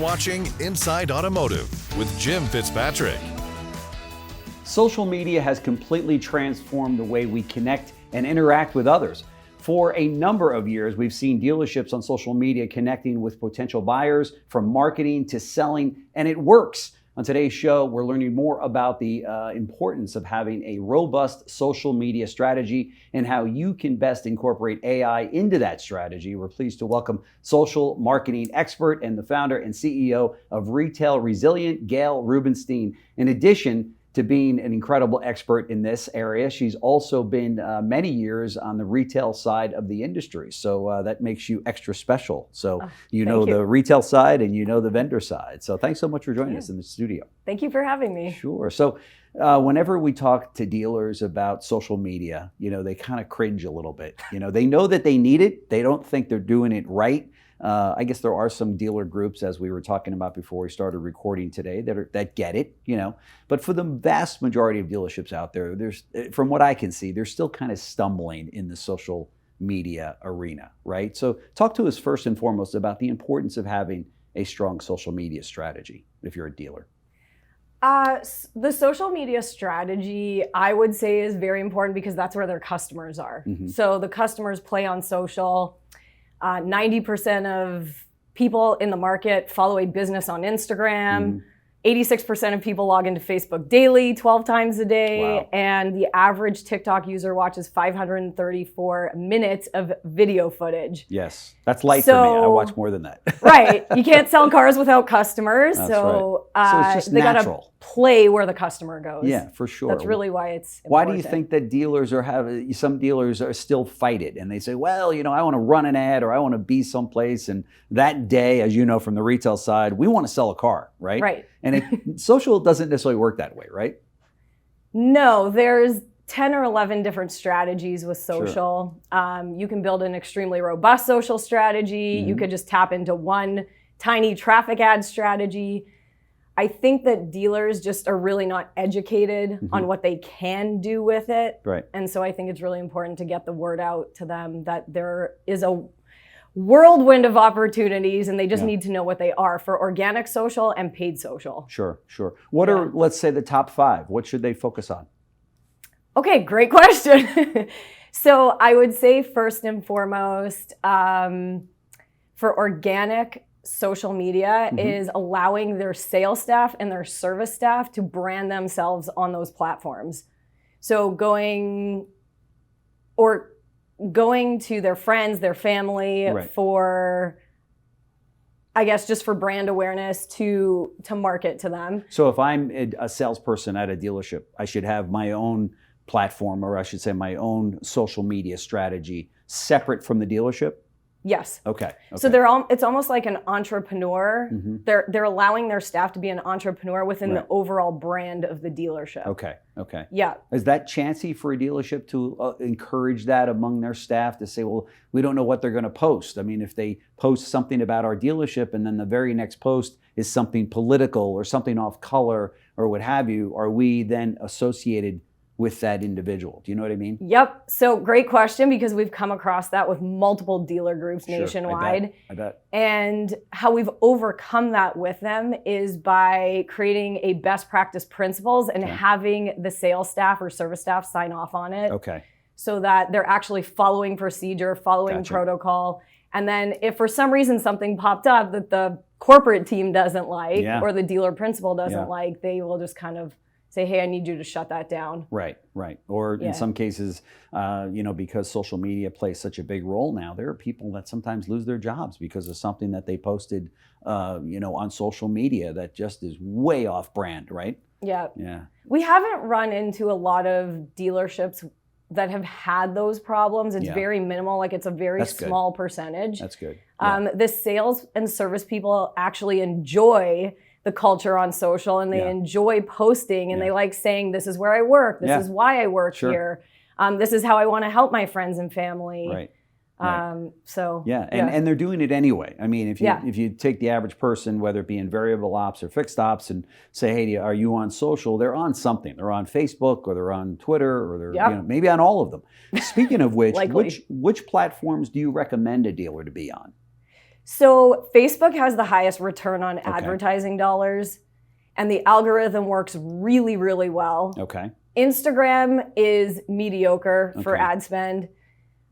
watching Inside Automotive with Jim Fitzpatrick. Social media has completely transformed the way we connect and interact with others. For a number of years, we've seen dealerships on social media connecting with potential buyers, from marketing to selling, and it works. On today's show, we're learning more about the importance of having a robust social media strategy and how you can best incorporate AI into that strategy. We're pleased to welcome social marketing expert and the founder and CEO of Retail Resilient, Gail Rubenstein. In addition to being an incredible expert in this area, she's also been many years on the retail side of the industry. So that makes you extra special. So you know the retail side and you know the vendor side. So thanks so much for joining us in the studio. Thank you for having me. Sure. So whenever we talk to dealers about social media, they kind of cringe a little bit. They know that they need it. They don't think they're doing it right. I guess there are some dealer groups, as we were talking about before we started recording today, that get it, But for the vast majority of dealerships out there, from what I can see, they're still kind of stumbling in the social media arena, right? So talk to us first and foremost about the importance of having a strong social media strategy if you're a dealer. The social media strategy, I would say, is very important because that's where their customers are. Mm-hmm. So the customers play on social. 90% of people in the market follow a business on Instagram. 86% of people log into Facebook daily, 12 times a day. Wow. And the average TikTok user watches 534 minutes of video footage. Yes, that's light for me. I watch more than that. Right. You can't sell cars without customers. That's so right. So it's just they natural. Gotta play where the customer goes. Yeah, for sure. That's really why it's important. Why do you think that some dealers are still fight it and they say, well, I want to run an ad or I want to be someplace, and that day, as you know from the retail side, we want to sell a car, right? Right. And social doesn't necessarily work that way, right? No, there's 10 or 11 different strategies with social. Sure. You can build an extremely robust social strategy. Mm-hmm. You could just tap into one tiny traffic ad strategy. I think that dealers just are really not educated on what they can do with it. Right. And so I think it's really important to get the word out to them that there is a whirlwind of opportunities and they just need to know what they are for organic social and paid social. Sure. What are, let's say, the top 5? What should they focus on? Okay, great question. So I would say first and foremost, for organic social media is allowing their sales staff and their service staff to brand themselves on those platforms. So going to their friends, their family, for, I guess, just for brand awareness to market to them. So if I'm a salesperson at a dealership, I should have my own platform, or I should say my own social media strategy separate from the dealership? Yes. Okay. So it's almost like an entrepreneur. They're allowing their staff to be an entrepreneur within the overall brand of the dealership. Okay. Yeah. Is that chancy for a dealership to encourage that among their staff to say, well, we don't know what they're going to post? I mean, if they post something about our dealership and then the very next post is something political or something off color or what have you, are we then associated with that individual? Do you know what I mean? Yep. So great question, because we've come across that with multiple dealer groups nationwide. I bet. And how we've overcome that with them is by creating a best practice principles and having the sales staff or service staff sign off on it. Okay. So that they're actually following procedure, following protocol. And then if for some reason something popped up that the corporate team doesn't like or the dealer principal doesn't like, they will just kind of say, hey, I need you to shut that down. Right. Or in some cases, because social media plays such a big role now, there are people that sometimes lose their jobs because of something that they posted, on social media that just is way off brand, right? Yeah. Yeah. We haven't run into a lot of dealerships that have had those problems. It's very minimal. Like, it's a very small percentage. That's good. The sales and service people actually enjoy the culture on social, and they enjoy posting, and they like saying, this is where I work, this is why I work here, this is how I want to help my friends and family. Right. And they're doing it anyway. I mean, if you take the average person, whether it be in variable ops or fixed ops, and say, hey, are you on social? They're on something. They're on Facebook, or they're on Twitter, or they're maybe on all of them. Speaking of which, which platforms do you recommend a dealer to be on? So Facebook has the highest return on advertising dollars, and the algorithm works really, really well. Okay. Instagram is mediocre for ad spend.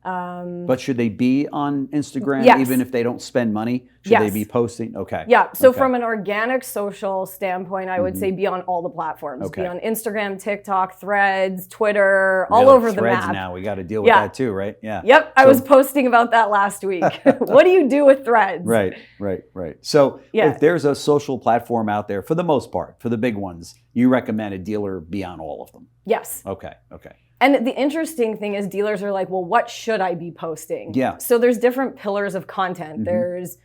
But should they be on Instagram Yes. even if they don't spend money? Should Yes. they be posting? Okay. Yeah. So Okay. from an organic social standpoint, I would say be on all the platforms. Okay. Be on Instagram, TikTok, Threads, Twitter, all Really? over the Threads map. now. We got to deal with Yeah. that too, right? Yeah. Yep. I So- was posting about that last week. What do you do with Threads? Right. So Yeah. if there's a social platform out there, for the most part, for the big ones, you recommend a dealer be on all of them. Yes. Okay. And the interesting thing is dealers are like, well, what should I be posting? Yeah. So there's different pillars of content. There's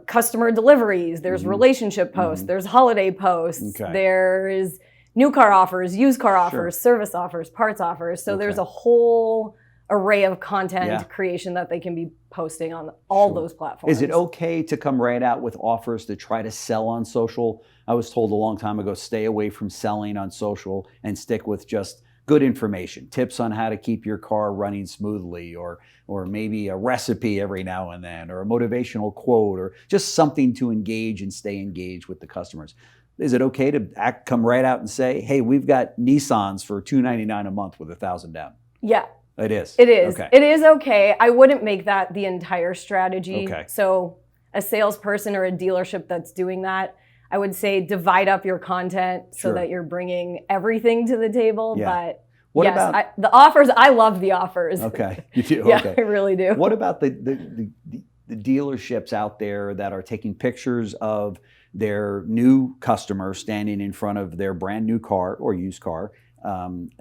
customer deliveries, there's relationship posts, there's holiday posts, Okay. there's new car offers, used car Sure. offers, service offers, parts offers. So there's Okay. a whole array of content Yeah. creation that they can be posting on all those platforms. Is it okay to come right out with offers to try to sell on social? I was told a long time ago, stay away from selling on social and stick with just good information, tips on how to keep your car running smoothly, or maybe a recipe every now and then, or a motivational quote, or just something to engage and stay engaged with the customers. Is it okay to come right out and say, hey, we've got Nissans for $299 a month with $1,000 down? Yeah. It is. It is. Okay. It is okay. I wouldn't make that the entire strategy. Okay. So a salesperson or a dealership that's doing that, I would say divide up your content so Sure. that you're bringing everything to the table. Yeah. But What yes, about- the offers, I love the offers. Okay. You do? Yeah, Okay. I really do. What about the dealerships out there that are taking pictures of their new customer standing in front of their brand new car or used car, and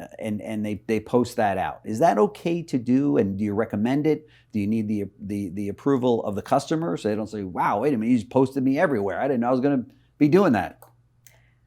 they post that out? Is that okay to do? And do you recommend it? Do you need the approval of the customer so they don't say, "Wow, wait a minute, you just posted me everywhere. I didn't know I was going to be doing that."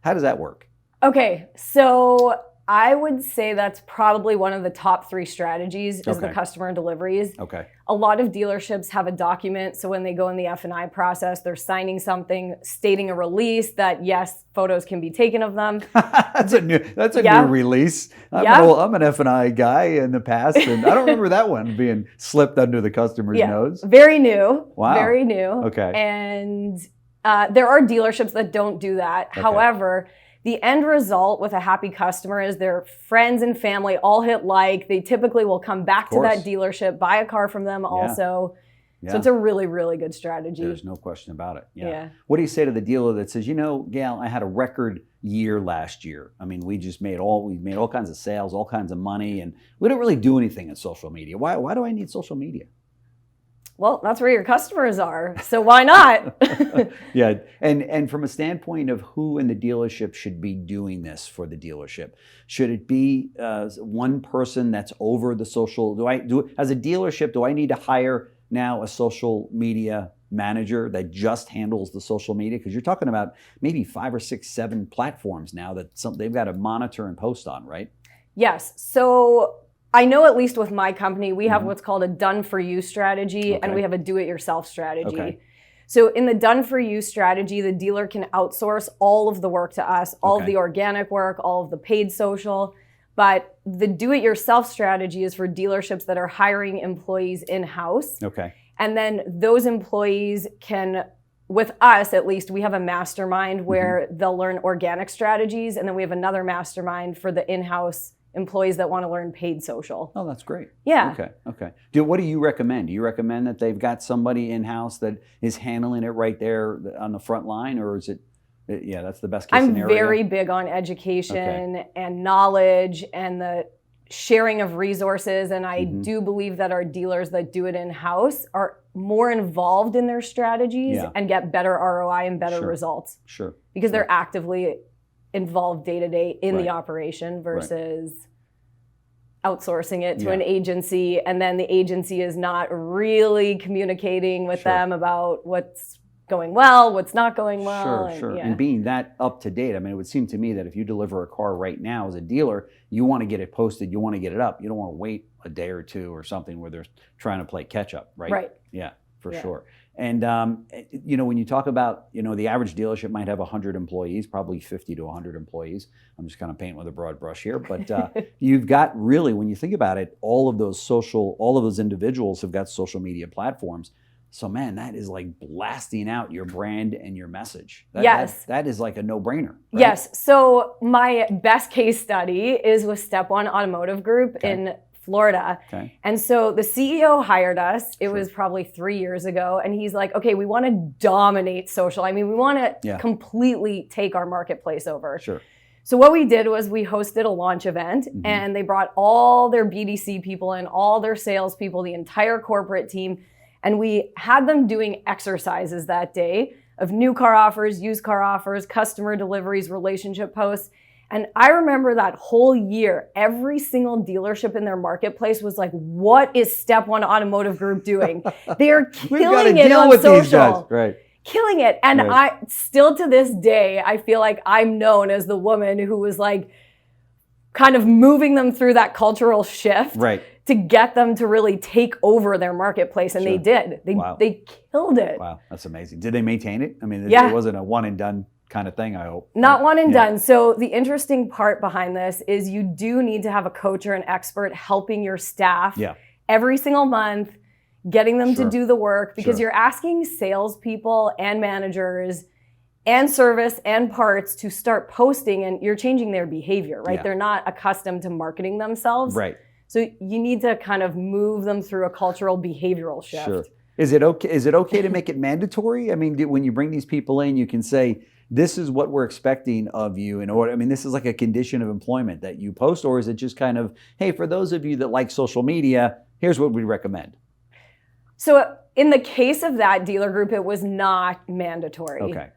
How does that work? Okay, so I would say that's probably one of the top 3 strategies is the Okay. customer deliveries. Okay. A lot of dealerships have a document, so when they go in the F&I process, they're signing something stating a release that yes, photos can be taken of them. That's a new Yeah. new release. Yeah. I'm an F&I guy in the past, and I don't remember that one being slipped under the customer's nose. Very new. Wow. Very new. Okay. And there are dealerships that don't do that. Okay. However, the end result with a happy customer is their friends and family all hit like. They typically will come back to that course. dealership, buy a car from them also. Yeah. So it's a really, really good strategy. There's no question about it. Yeah. What do you say to the dealer that says, Gail, I had a record year last year. I mean, we made all kinds of sales, all kinds of money, and we don't really do anything in social media. Why do I need social media? Well, that's where your customers are. So why not? Yeah, and from a standpoint of who in the dealership should be doing this for the dealership, should it be one person that's over the social? As a dealership, do I need to hire now a social media manager that just handles the social media? Because you're talking about maybe 5 or 6, 7 platforms now that they've got to monitor and post on, right? Yes. So I know at least with my company, we have what's called a done for you strategy and Okay. we have a do it yourself strategy. Okay. So in the done for you strategy, the dealer can outsource all of the work to us, all of Okay. the organic work, all of the paid social. But the do it yourself strategy is for dealerships that are hiring employees in-house. Okay. And then those employees can, with us at least, we have a mastermind where they'll learn organic strategies. And then we have another mastermind for the in-house employees that want to learn paid social. Oh, that's great. Yeah. Okay. What do you recommend? Do you recommend that they've got somebody in-house that is handling it right there on the front line, or is it, that's the best case I'm scenario? very big on education and knowledge and the sharing of resources. And I do believe that our dealers that do it in-house are more involved in their strategies and get better ROI and better results Sure. because they're actively involved day to day in the Right. operation versus outsourcing it to an agency, and then the agency is not really communicating with them about what's going well, what's not going well. Sure. And, And being that up to date, I mean, it would seem to me that if you deliver a car right now as a dealer, you want to get it posted, you want to get it up. You don't want to wait a day or two or something where they're trying to play catch up, right? Right. Yeah, for sure. And, when you talk about, the average dealership might have 100 employees, probably 50 to 100 employees. I'm just kind of painting with a broad brush here. But you've got really, when you think about it, all of those individuals have got social media platforms. So man, that is like blasting out your brand and your message. Yes. That is like a no-brainer. Right? Yes. So my best case study is with Step One Automotive Group in Florida. Okay. And so the CEO hired us. It was probably 3 years ago. And he's like, okay, we want to dominate social. I mean, we want to completely take our marketplace over. Sure. So what we did was we hosted a launch event and they brought all their BDC people in, all their salespeople, the entire corporate team. And we had them doing exercises that day of new car offers, used car offers, customer deliveries, relationship posts. And I remember that whole year, every single dealership in their marketplace was like, what is Step One Automotive Group doing? They're killing it on social. These guys. Right. Killing it. And I still to this day, I feel like I'm known as the woman who was like kind of moving them through that cultural shift to get them to really take over their marketplace. And they did. They killed it. Wow, that's amazing. Did they maintain it? I mean, it wasn't a one and done kind of thing, I hope. Not one and done. So the interesting part behind this is you do need to have a coach or an expert helping your staff every single month, getting them to do the work, because you're asking salespeople and managers and service and parts to start posting, and you're changing their behavior, right? They're not accustomed to marketing themselves. Right. So you need to kind of move them through a cultural behavioral shift. Sure. Is it okay to make it mandatory? I mean, when you bring these people in, you can say, this is what we're expecting of you in order. I mean, this is like a condition of employment that you post, or is it just kind of, hey, for those of you that like social media, here's what we recommend? So in the case of that dealer group, it was not mandatory. Okay.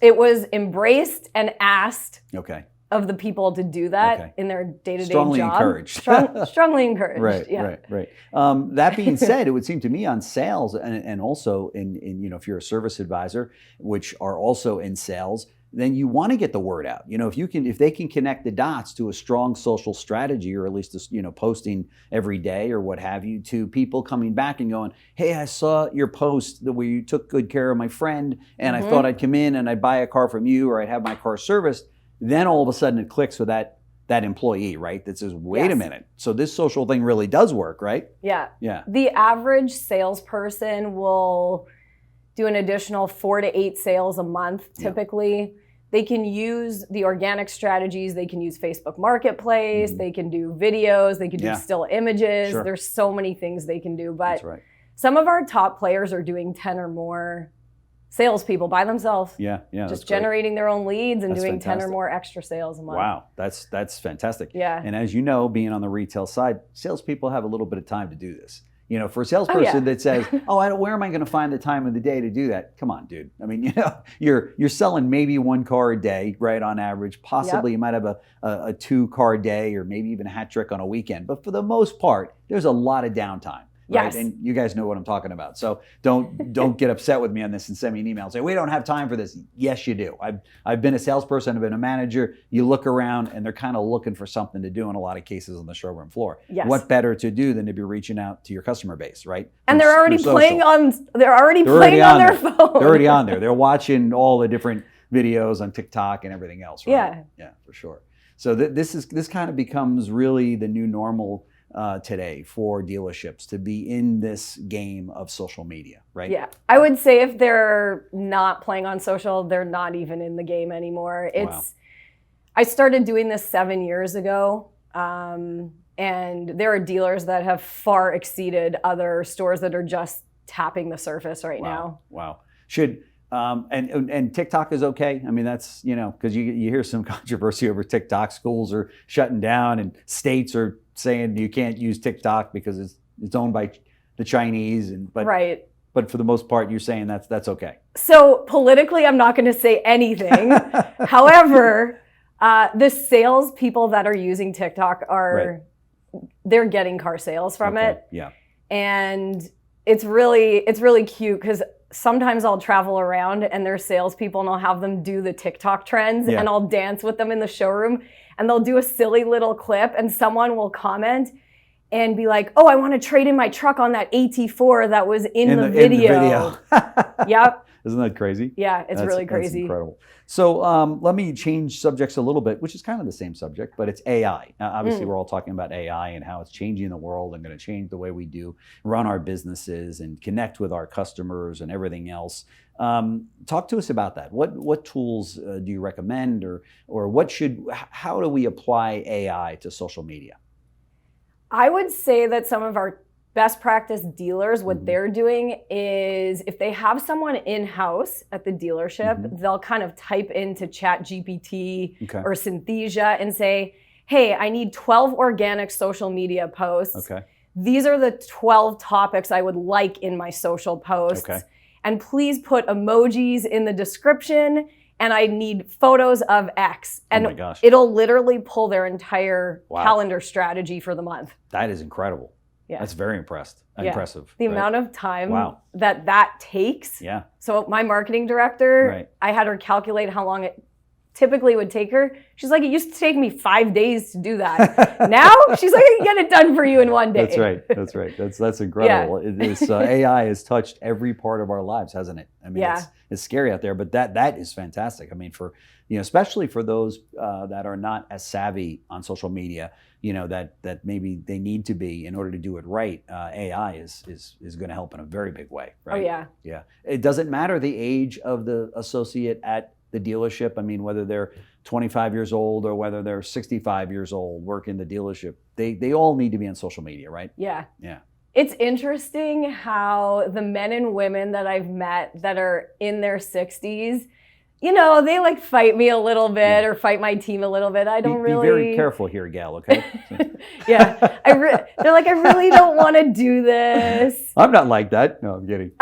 It was embraced and asked okay. of the people to do that in their day-to-day Strongly job. Encouraged. Strongly encouraged. Right. That being said, it would seem to me on sales and also in if you're a service advisor, which are also in sales, then you want to get the word out. If they can connect the dots to a strong social strategy, or at least posting every day or what have you, to people coming back and going, hey, I saw your post where you took good care of my friend, and I thought I'd come in and I'd buy a car from you, or I'd have my car serviced. Then all of a sudden it clicks with that employee, right? That says, wait a minute. So this social thing really does work, right? Yeah. Yeah. The average salesperson will do an additional 4 to 8 sales a month, typically. They can use the organic strategies. They can use Facebook Marketplace. They can do videos. They can do still images. Sure. There's so many things they can do. But That's right. some of our top players are doing 10 or more salespeople by themselves. Yeah. Just generating their own leads and That's doing fantastic. 10 or more extra sales a month. Wow, that's fantastic. Yeah. And as you know, being on the retail side, salespeople have a little bit of time to do this. For a salesperson that says, where am I going to find the time of the day to do that? Come on, dude. I mean, you're selling maybe 1 car a day, right, on average. Possibly you might have a 2-car day, or maybe even a hat trick on a weekend. But for the most part, there's a lot of downtime. Right? Yes. And you guys know what I'm talking about. So don't get upset with me on this and send me an email and say, we don't have time for this. Yes, you do. I've been a salesperson, I've been a manager. You look around and they're kind of looking for something to do in a lot of cases on the showroom floor. Yes. What better to do than to be reaching out to your customer base, right? And they're already playing on their phone. They're already on there. They're watching all the different videos on TikTok and everything else, right? Yeah, for sure. So this kind of becomes really the new normal today for dealerships, to be in this game of social media, right? Yeah. I would say if they're not playing on social, they're not even in the game anymore. I started doing this 7 years ago, and there are dealers that have far exceeded other stores that are just tapping the surface right now. Wow. Should and TikTok is okay. I mean, that's, because you hear some controversy over TikTok. Schools are shutting down, and states are saying you can't use TikTok because it's owned by the Chinese. But for the most part, you're saying that's okay. So politically, I'm not going to say anything. However, the sales people that are using TikTok they're getting car sales from it. Yeah. And it's really cute, because sometimes I'll travel around and there's salespeople, and I'll have them do the TikTok trends, and I'll dance with them in the showroom, and they'll do a silly little clip, and someone will comment and be like, oh, I want to trade in my truck on that AT4 that was in the video. Yep. Isn't that crazy? Yeah, it's really crazy. That's incredible. So let me change subjects a little bit, which is kind of the same subject, but it's AI. Now, obviously, we're all talking about AI and how it's changing the world and going to change the way we do run our businesses and connect with our customers and everything else. Talk to us about that. What tools do you recommend, or how do we apply AI to social media? I would say that some of our best practice dealers, what they're doing is if they have someone in-house at the dealership, they'll kind of type into ChatGPT or Synthesia and say, hey, I need 12 organic social media posts. Okay. These are the 12 topics I would like in my social posts. Okay. And please put emojis in the description, and I need photos of X. And oh my gosh. It'll literally pull their entire calendar strategy for the month. That is incredible. Yeah. That's very impressive. The amount of time Wow. that takes. Yeah. So my marketing director, I had her calculate how long it typically would take her. She's like, it used to take me 5 days to do that. Now she's like, I can get it done for you in 1 day. That's right. That's right. That's incredible. AI has touched every part of our lives, hasn't it? I mean, it's scary out there, but that is fantastic. I mean, for especially for those that are not as savvy on social media, that maybe they need to be in order to do it right. AI is going to help in a very big way, right? Oh yeah. Yeah. It doesn't matter the age of the associate at the dealership. I mean, whether they're 25 years old or whether they're 65 years old working the dealership, they all need to be on social media, right? Yeah. Yeah. It's interesting how the men and women that I've met that are in their 60s, they like fight me a little bit or fight my team a little bit. I don't really. Be very careful here, Gal, okay? Yeah. They're like, I really don't want to do this. I'm not like that. No, I'm kidding.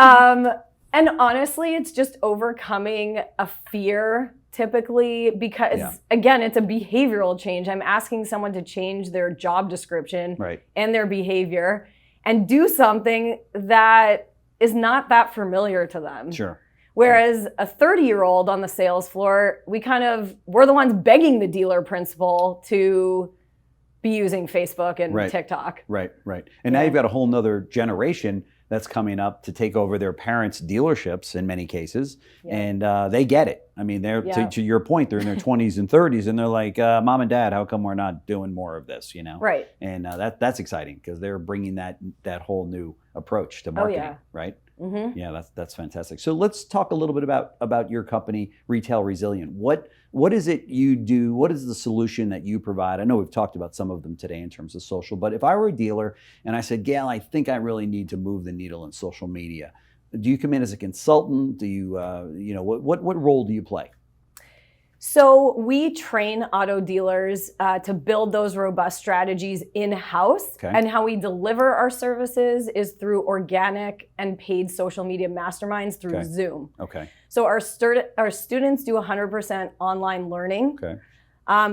And honestly, it's just overcoming a fear typically because, again, it's a behavioral change. I'm asking someone to change their job description and their behavior and do something that is not that familiar to them. Sure. Whereas a 30-year-old on the sales floor, we're the ones begging the dealer principal to be using Facebook and TikTok. Right. And now you've got a whole nother generation that's coming up to take over their parents' dealerships in many cases, and they get it. I mean, they're to your point, they're in their 20s and 30s, and they're like, "Mom and Dad, how come we're not doing more of this?" Right. And that's exciting because they're bringing that whole new approach to marketing, right? Mm-hmm. Yeah, that's fantastic. So let's talk a little bit about your company, Retail Resilient. What is it you do? What is the solution that you provide? I know we've talked about some of them today in terms of social, but if I were a dealer and I said, Gail, I think I really need to move the needle in social media, do you come in as a consultant? Do you, what role do you play? So we train auto dealers to build those robust strategies in-house. And how we deliver our services is through organic and paid social media masterminds through Zoom. Okay. So our students do 100% online learning. Okay.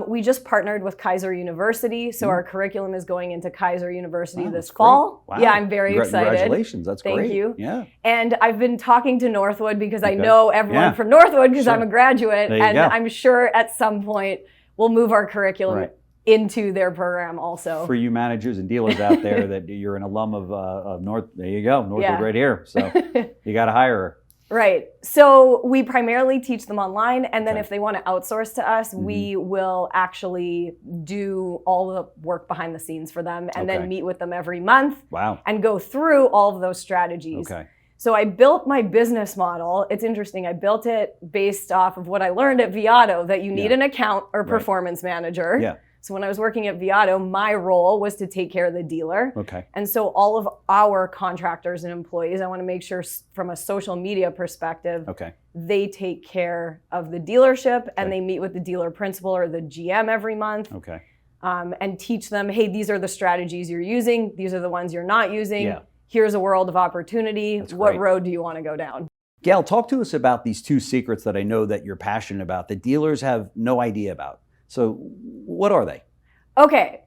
We just partnered with Kaiser University, so our curriculum is going into Kaiser University this great. fall. Wow. Yeah, I'm very excited. Congratulations, that's great. Thank you. Yeah. And I've been talking to Northwood because I know everyone from Northwood because I'm a graduate, and I'm sure at some point we'll move our curriculum into their program also. For you managers and dealers out there that you're an alum of North, there you go, Northwood right here. So you got to hire her. Right. So we primarily teach them online, and then if they want to outsource to us, we will actually do all the work behind the scenes for them and then meet with them every month and go through all of those strategies. Okay. So I built my business model. It's interesting. I built it based off of what I learned at Viato, that you need an account or performance manager. Yeah. So when I was working at Viato, my role was to take care of the dealer. Okay. And so all of our contractors and employees, I want to make sure from a social media perspective, they take care of the dealership and they meet with the dealer principal or the GM every month. Okay. And teach them, hey, these are the strategies you're using. These are the ones you're not using. Yeah. Here's a world of opportunity. That's what great. road do you want to go down? Gail, talk to us about these two secrets that I know that you're passionate about that dealers have no idea about. So what are they? Okay.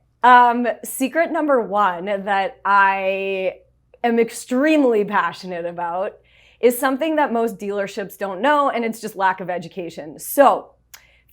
Secret number one that I am extremely passionate about is something that most dealerships don't know, and it's just lack of education. So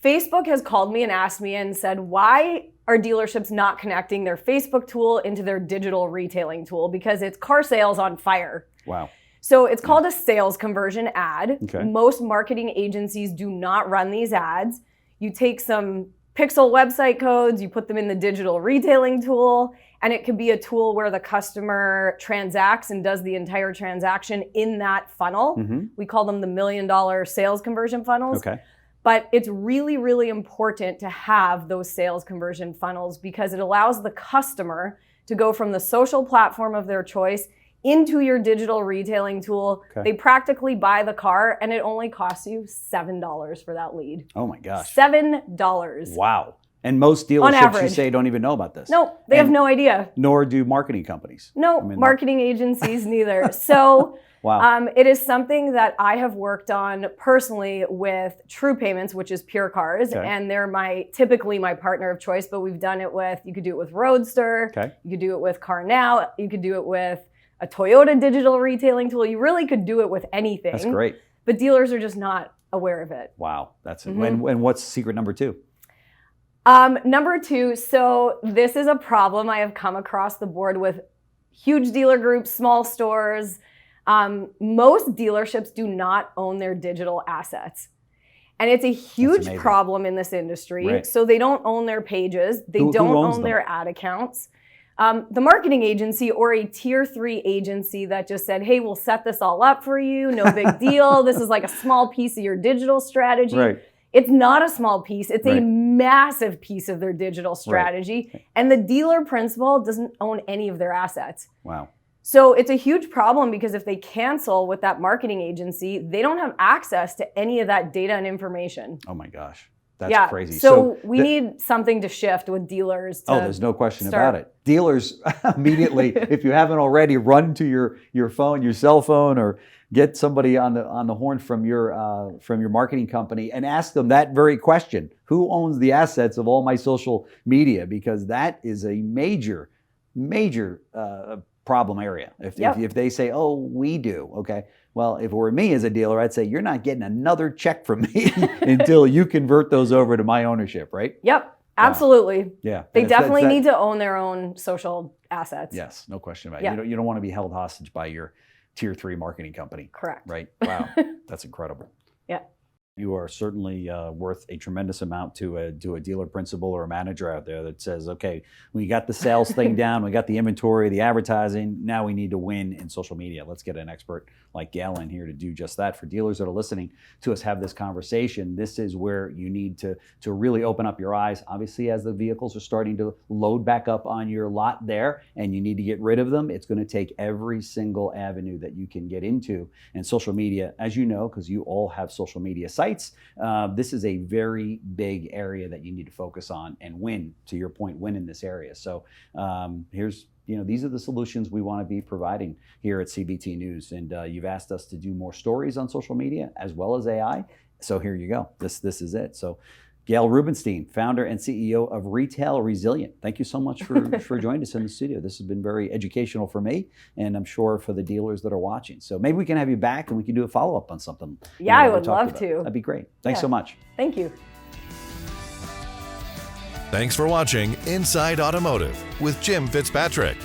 Facebook has called me and asked me and said, why are dealerships not connecting their Facebook tool into their digital retailing tool? Because it's car sales on fire. Wow. So it's called a sales conversion ad. Okay. Most marketing agencies do not run these ads. You take some pixel website codes, you put them in the digital retailing tool, and it could be a tool where the customer transacts and does the entire transaction in that funnel. We call them the $1 million sales conversion funnels. Okay. But it's really, really important to have those sales conversion funnels because it allows the customer to go from the social platform of their choice into your digital retailing tool. Okay. They practically buy the car and it only costs you $7 for that lead. Oh my gosh. $7. Wow. And most dealerships, you average. say, don't even know about this. No, they have no idea. Nor do marketing companies. No, I mean, marketing agencies neither. So wow. it is something that I have worked on personally with True Payments, which is Pure Cars, Okay. and they're typically my partner of choice, but we've done it with, you could do it with Roadster, Okay. you could do it with CarNow, you could do it with a Toyota digital retailing tool. You really could do it with anything. That's great. But dealers are just not aware of it. Wow. That's it. And what's secret number 2? Number 2, so this is a problem I have come across the board with huge dealer groups, small stores. Most dealerships do not own their digital assets. And it's a huge amazing. problem in this industry. Right. So they don't own their pages. They Who don't owns own them? their ad accounts. The marketing agency or a tier 3 agency that just said, hey, we'll set this all up for you. No big deal. This is like a small piece of your digital strategy. Right. It's not a small piece. It's Right. a massive piece of their digital strategy. Right. And the dealer principal doesn't own any of their assets. Wow. So it's a huge problem because if they cancel with that marketing agency, they don't have access to any of that data and information. Oh my gosh. That's crazy. So we need something to shift with dealers to there's no question start. about it. Dealers immediately, if you haven't already, run to your phone, your cell phone, or get somebody on the horn from your marketing company and ask them that very question: who owns the assets of all my social media? Because that is a major problem area. If they say, oh, we do, okay. Well, if it were me as a dealer, I'd say, you're not getting another check from me until you convert those over to my ownership, right? Yep, absolutely. Yeah. They definitely need to own their own social assets. Yes, no question about it. Yeah. You don't want to be held hostage by your tier 3 marketing company. Correct. Right? Wow, that's incredible. Yeah. You are certainly worth a tremendous amount to a dealer principal or a manager out there that says, okay, we got the sales thing down, we got the inventory, the advertising, now we need to win in social media. Let's get an expert like Gail in here to do just that. For dealers that are listening to us have this conversation, this is where you need to really open up your eyes. Obviously, as the vehicles are starting to load back up on your lot there and you need to get rid of them, it's going to take every single avenue that you can get into. And social media, as you know, because you all have social media sites, this is a very big area that you need to focus on and win. To your point, win in this area. So these are the solutions we want to be providing here at CBT News. And you've asked us to do more stories on social media as well as AI. So here you go. This is it. So Gail Rubenstein, founder and CEO of Retail Resilient. Thank you so much for joining us in the studio. This has been very educational for me, and I'm sure for the dealers that are watching. So maybe we can have you back and we can do a follow-up on something. Yeah, I would love to. That'd be great. Thanks so much. Thank you. Thanks for watching Inside Automotive with Jim Fitzpatrick.